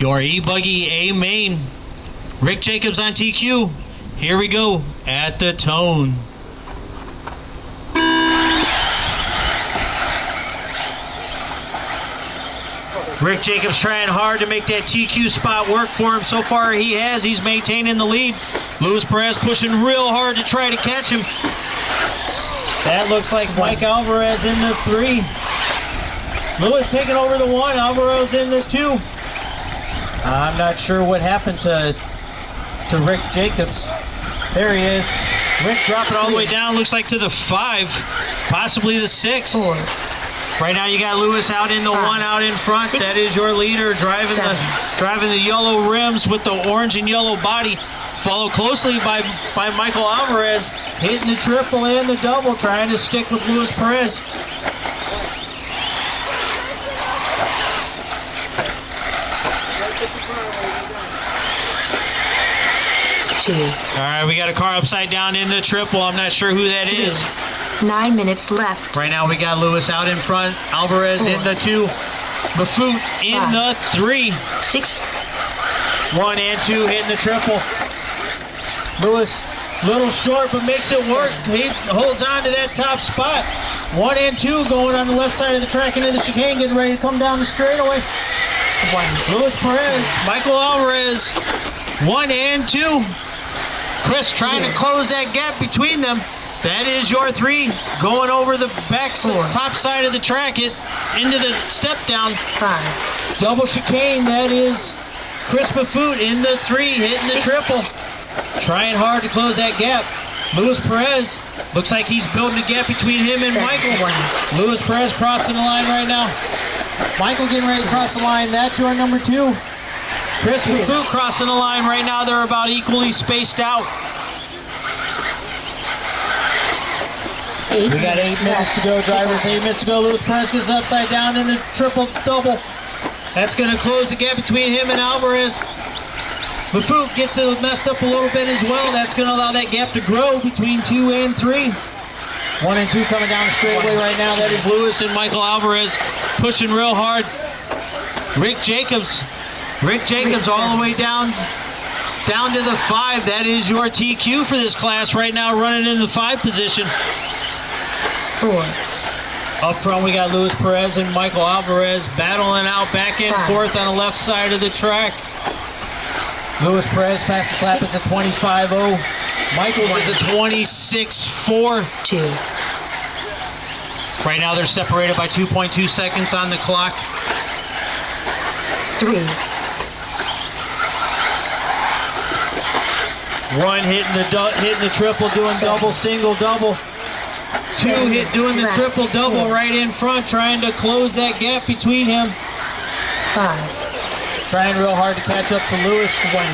Your E-Buggy A main. Rick Jacobs on TQ. Here we go at the tone. Rick Jacobs trying hard to make that TQ spot work for him. So far he has. He's maintaining the lead. Luis Perez pushing real hard to try to catch him. That looks like Mike Alvarez in the 3. Luis taking over the 1. Alvarez in the 2. I'm not sure what happened to Rick Jacobs. There he is. Rick dropping all the way down. Looks like to the 5. Possibly the 6. 4. Right now you got Luis out in the 1 out in front. That is your leader driving the yellow rims with the orange and yellow body. Followed closely by Michael Alvarez, hitting the triple and the double, trying to stick with Luis Perez. All right, we got a car upside down in the triple. I'm not sure who that is. 9 minutes left. Right now we got Luis out in front, Alvarez in the 2, Mafoot in the 3. 6. 1 and 2 hitting the triple. Luis, little short, but makes it work. He holds on to that top spot. 1 and 2 going on the left side of the track into the chicane, getting ready to come down the straightaway. Luis Perez, Michael Alvarez, 1 and 2. Chris trying to close that gap between them. That is your 3 going over the top side of the track into the step down. 5. Double chicane. That is Chris Mafoot in the 3 hitting the triple. Trying hard to close that gap. Luis Perez looks like he's building a gap between him and Michael. Luis Perez crossing the line right now. Michael getting ready to cross the line. That's your number 2. Chris Mafoot crossing the line right now. They're about equally spaced out. We got 8 minutes to go, drivers. 8 minutes to go. Luis Perez gets upside down in the triple-double. That's going to close the gap between him and Alvarez. Mafoot gets it messed up a little bit as well. That's going to allow that gap to grow between 2 and 3. 1 and 2 coming down the straightaway right now. That is Luis and Michael Alvarez pushing real hard. Rick Jacobs all the way down to the 5. That is your TQ for this class right now, running in the 5 position. 4. Up front we got Luis Perez and Michael Alvarez battling out back and forth on the left side of the track. Luis Perez fastest lap is a 25.0. Michael is a 26.4. 2. Right now they're separated by 2.2 seconds on the clock. 3. 1 hitting the triple, doing double, single, double. 2 doing the triple, double right in front, trying to close that gap between him. 5. Trying real hard to catch up to Luis. 1.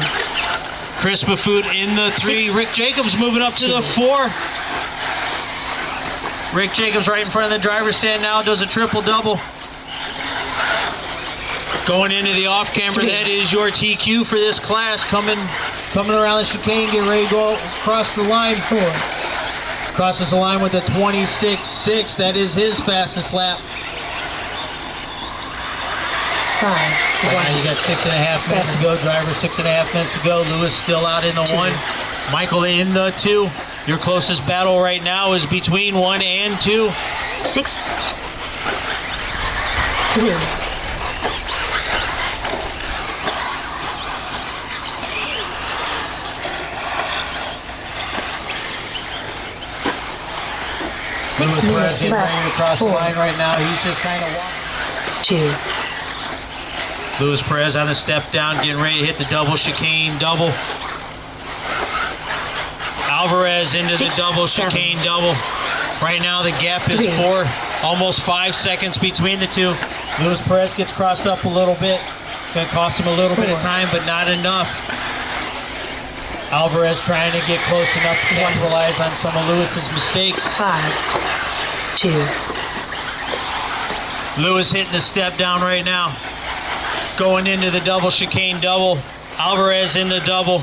Chris Mafoot in the 3. 6. Rick Jacobs moving up to the 4. Rick Jacobs right in front of the driver's stand now, does a triple double. Going into the off camera, that is your TQ for this class. Coming around the chicane, getting ready to go across the line. 4. Crosses the line with a 26.6. That is his fastest lap. 5. Right now you got 6.5 minutes to go, driver. 6.5 minutes to go. Luis still out in the 1. Michael in the 2. Your closest battle right now is between 1 and 2. 6. 3. Luis Perez getting ready to cross the line right now. He's just kind of walking. 2. Luis Perez on the step down, getting ready to hit the double chicane double. Alvarez into the double chicane double. Right now the gap is 4, almost 5 seconds between the 2. Luis Perez gets crossed up a little bit. It's going to cost him a little bit of time, but not enough. Alvarez trying to get close enough to capitalize on some of Luis's mistakes. 5. 2. Luis hitting the step down right now. Going into the double chicane double. Alvarez in the double.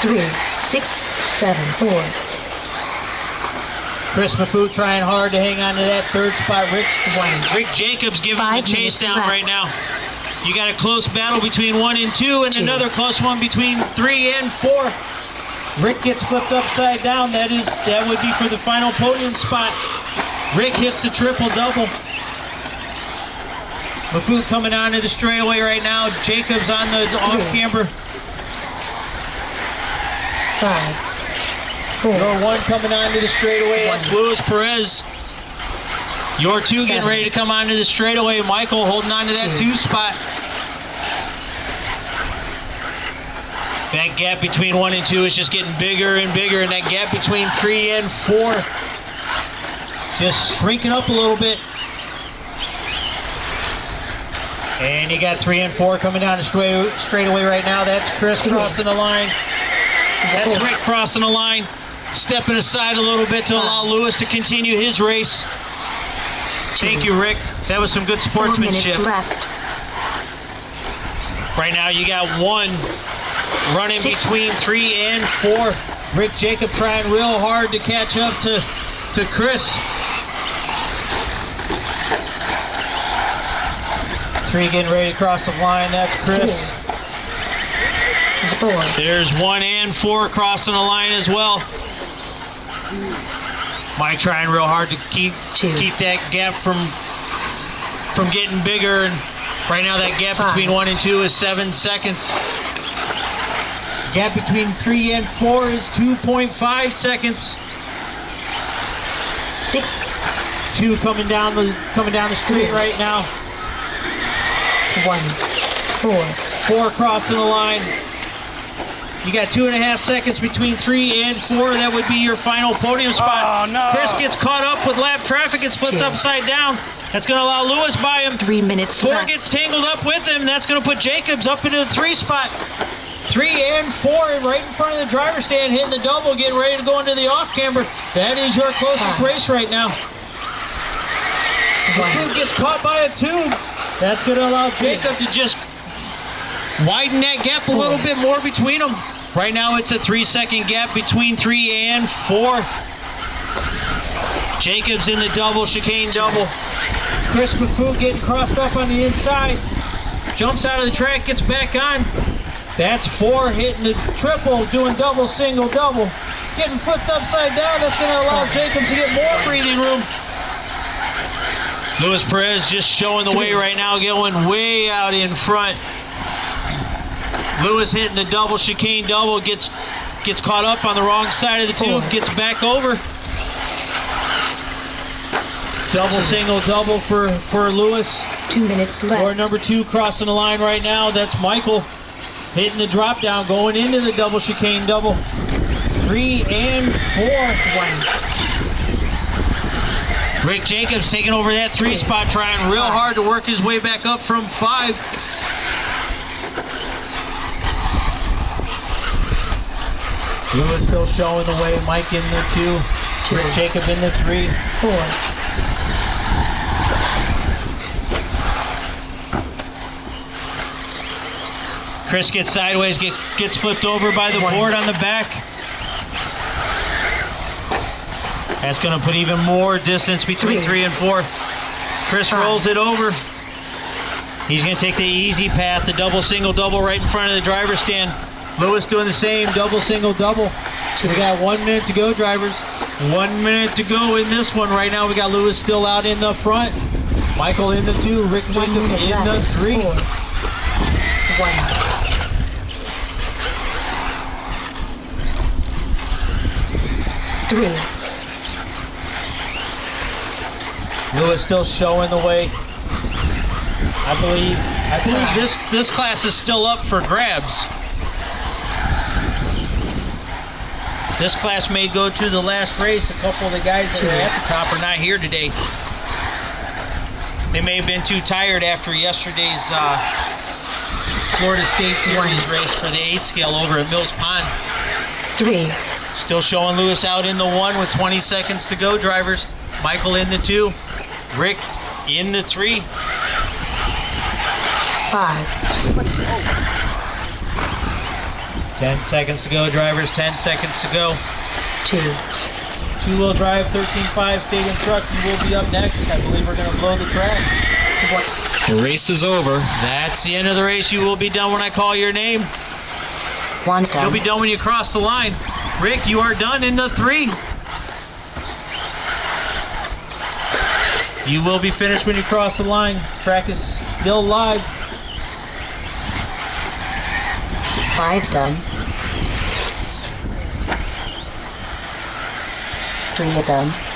3, 6, 7, 4. Chris Mafu trying hard to hang on to that third spot. Rick Jacobs giving 5 the chase minutes down left. right now. You got a close battle between 1 and 2, and 2. another close one between 3 and 4. Rick gets flipped upside down. That would be for the final podium spot. Rick hits the triple-double. Mafu coming onto the straightaway right now. Jacobs on the off-camber. 5, 4, Your 1 coming onto the straightaway. It's Luis Perez. Your 2 getting 7. ready to come onto the straightaway. Michael holding on to that 2 spot. That gap between 1 and 2 is just getting bigger and bigger, and that gap between 3 and 4 just shrinking up a little bit. And you got 3 and 4 coming down the straightaway right now. That's Chris crossing the line. That's Rick crossing the line, stepping aside a little bit to allow Luis to continue his race. Thank you, Rick. That was some good 4 sportsmanship. minutes left. Right now you got 1 running 6. between 3 and 4. Rick Jacob trying real hard to catch up to Chris. 3 getting ready to cross the line. That's Chris. 4, There's 1 and 4 crossing the line as well. Mike trying real hard to keep 2. that gap from getting bigger, and right now that gap 5. between 1 and 2 is 7 seconds. Gap between 3 and 4 is 2.5 seconds. 6, 2 coming down the street right now. 1, 4, 4 crossing the line. You got 2.5 seconds between 3 and 4. That would be your final podium spot. Oh, no. Chris gets caught up with lap traffic. Gets flipped 2. upside down. That's going to allow Luis by him. 3 minutes 4 left. gets tangled up with him. That's going to put Jacobs up into the 3 spot. 3 and 4 right in front of the driver's stand, hitting the double, getting ready to go into the off-camber. That is your closest 5. race right now. The 2 gets caught by a tube. That's going to allow Jacob to just widen that gap a little bit more between them. Right now it's a 3-second gap between 3 and 4. Jacobs in the double, chicane double. Chris Mafu getting crossed up on the inside. Jumps out of the track, gets back on. That's 4 hitting the triple, doing double, single, double. Getting flipped upside down. That's going to allow Jacobs to get more breathing room. Luis Perez just showing the way right now, going way out in front. Luis hitting the double, chicane double, gets caught up on the wrong side of the tube, gets back over. Double, single, double for Luis. 2 minutes left. Or number 2 crossing the line right now. That's Michael hitting the drop down, going into the double, chicane double. 3 and 4. 1. Rick Jacobs taking over that 3 spot, trying real hard to work his way back up from 5. Luis still showing the way. Mike in the 2. Rick Jacob in the 3. 4, Chris gets sideways, gets flipped over by the board on the back. That's going to put even more distance between 3 and 4. Chris rolls it over. He's going to take the easy path, the double, single, double right in front of the driver's stand. Luis doing the same, double, single, double. We got 1 minute to go, drivers. 1 minute to go in this one. Right now we got Luis still out in the front. Michael in the 2, Rick Jacob in the 3. 1. 3. Luis still showing the way. I believe this class is still up for grabs. This class may go to the last race. A couple of the guys that are at the top are not here today. They may have been too tired after yesterday's Florida State Series race for the 8 scale over at Mills Pond. 3. Still showing Luis out in the 1 with 20 seconds to go, drivers. Michael in the 2. Rick in the 3. 5. 10 seconds to go, drivers. 10 seconds to go. 2. Two-wheel drive, 13.5 stadium truck. You will be up next. I believe we're going to blow the track. The race is over. That's the end of the race. You will be done when I call your name. One down. You'll be done when you cross the line. Rick, you are done in the 3. You will be finished when you cross the line. Track is still live. 5's done. 3 is done.